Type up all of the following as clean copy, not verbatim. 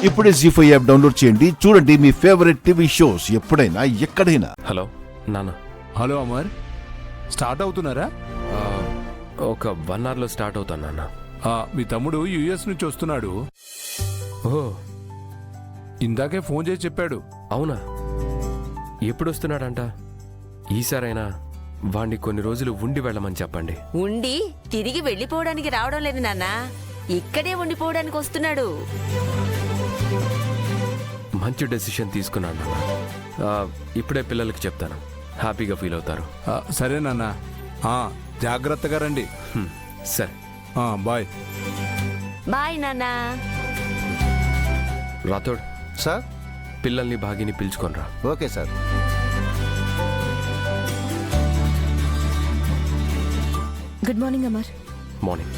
ఇప్పుడే జీ5 app download చేయండి. చూడండి మీ ఫేవరెట్ టీవీ షోస్ ఎప్పుడైనా ఎక్కడైనా. హలో నాన్న. హలో అమర్, స్టార్ట్ అవుతున్నారా? ఒక 1 అవర్లో స్టార్ట్ అవుతాను నాన్న. మీ తమ్ముడు యుఎస్ నుంచి వస్తున్నాడు. ఓహో, ఇందాకే ఫోన్ చేసి చెప్పాడు. అవునా? ఎప్పుడు వస్తున్నాడంట? ఈసారైనా వాణ్ణి కొన్ని రోజులు ఉండి వెళ్ళమని చెప్పండి. ఉండి తిరిగి వెళ్లిపోవడానికి రావడం లేదు నాన్న, ఇక్కడే ఉండిపోవడానికి వస్తున్నాడు. మంచి డెసిషన్ తీసుకున్నాను నాన్న. ఇప్పుడే పిల్లలకి చెప్తాను, హ్యాపీగా ఫీల్ అవుతారు. సరే నాన్న, జాగ్రత్తగా రండి. సరే, బాయ్. బాయ్ నాన్న. రాథోడ్ సార్. పిల్లల్ని భాగిని పిలుచుకోనరా. Okay sir. Good morning Amar. Morning.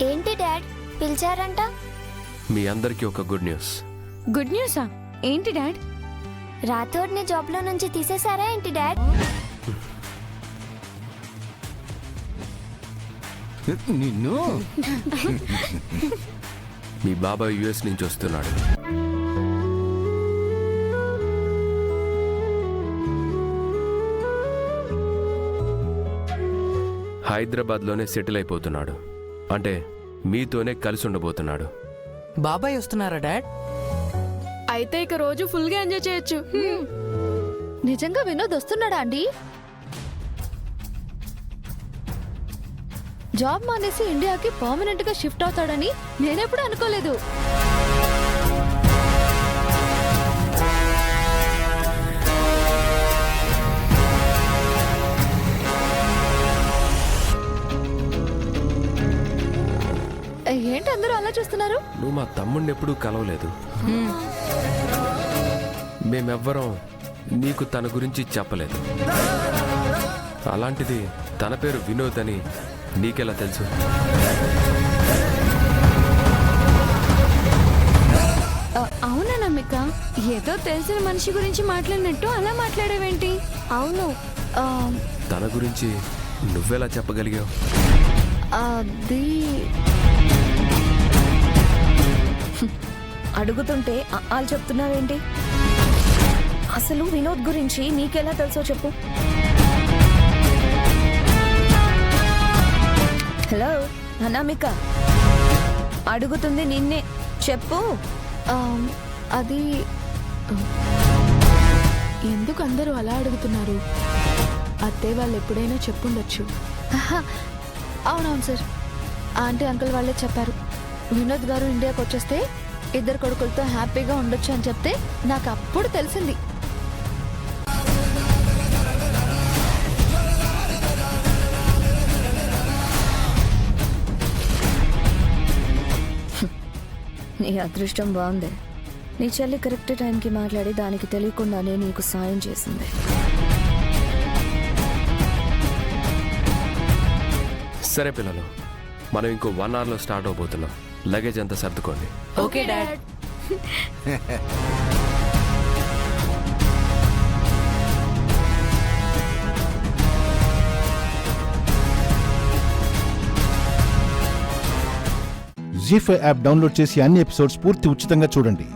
ఏంటి డాడ్ పిలిచారంట? మీ అందరికీ ఒక గుడ్ న్యూస్. గుడ్ న్యూసా? ఏంటి డాడ్? రాథోడ్ని జాబ్ లో నుంచి తీసేశారా ఏంటి డాడ్? నిన్ను మీ బాబాయ్ యుఎస్ నుంచి వస్తున్నాడు. హైదరాబాద్లోనే సెటిల్ అయిపోతున్నాడు. అంటే మీతోనే కలిసి ఉండబోతున్నాడు. బాబాయ్ వస్తున్నారా డాడ్? అయితే ఇక రోజు ఫుల్ గా ఎంజాయ్ చేయొచ్చు. నిజంగా వినోద్ వస్తున్నాడా అండి? జాబ్ మానేసి ఇండియాకి పర్మనెంట్ గా షిఫ్ట్ అవుతాడని నేనెప్పుడు అనుకోలేదు. ఏంటి అందరూ అలా చూస్తున్నారు? నువ్వు మా తమ్ముడిని ఎప్పుడూ కలవలేదు. మేమెవ్వరం నీకు తన గురించి చెప్పలేదు. అలాంటిది తన పేరు వినోద్ అని నీకెలా తెలుసు? అవునా నమ్మిక? ఏదో తెలిసిన మనిషి గురించి మాట్లాడినట్టు అలా మాట్లాడేవేంటి? అవును, తన గురించి నువ్వెలా చెప్పగలిగావు? అది అడుగుతుంటే వాళ్ళు చెప్తున్నావేంటి? అసలు వినోద్ గురించి నీకెలా తెలుసో చెప్పు. హలో అనామిక, అడుగుతుంది నిన్నే, చెప్పు. అది ఎందుకు అందరూ అలా అడుగుతున్నారు? అత్తే వాళ్ళు ఎప్పుడైనా చెప్పుండొచ్చు. అవునవును సార్, ఆంటీ అంకుల్ వాళ్ళే చెప్పారు. వినోద్ గారు ఇండియాకి వచ్చేస్తే 2 కొడుకులతో హ్యాపీగా ఉండొచ్చు అని చెప్తే నాకు అప్పుడు తెలిసింది. నీ అదృష్టం బాగుంది. నీ చెల్లి కరెక్ట్ టైంకి మాట్లాడి దానికి తెలియకుండానే నీకు సాయం చేసింది. సరే పిల్లలు, మనం ఇంకో 1 అవర్లో స్టార్ట్ అవబోతున్నాం. లగేజ్ అంతా సర్దుకోండి. Okay dad. Zee five app download చేసి అన్ని ఎపిసోడ్స్ పూర్తి ఉచితంగా చూడండి.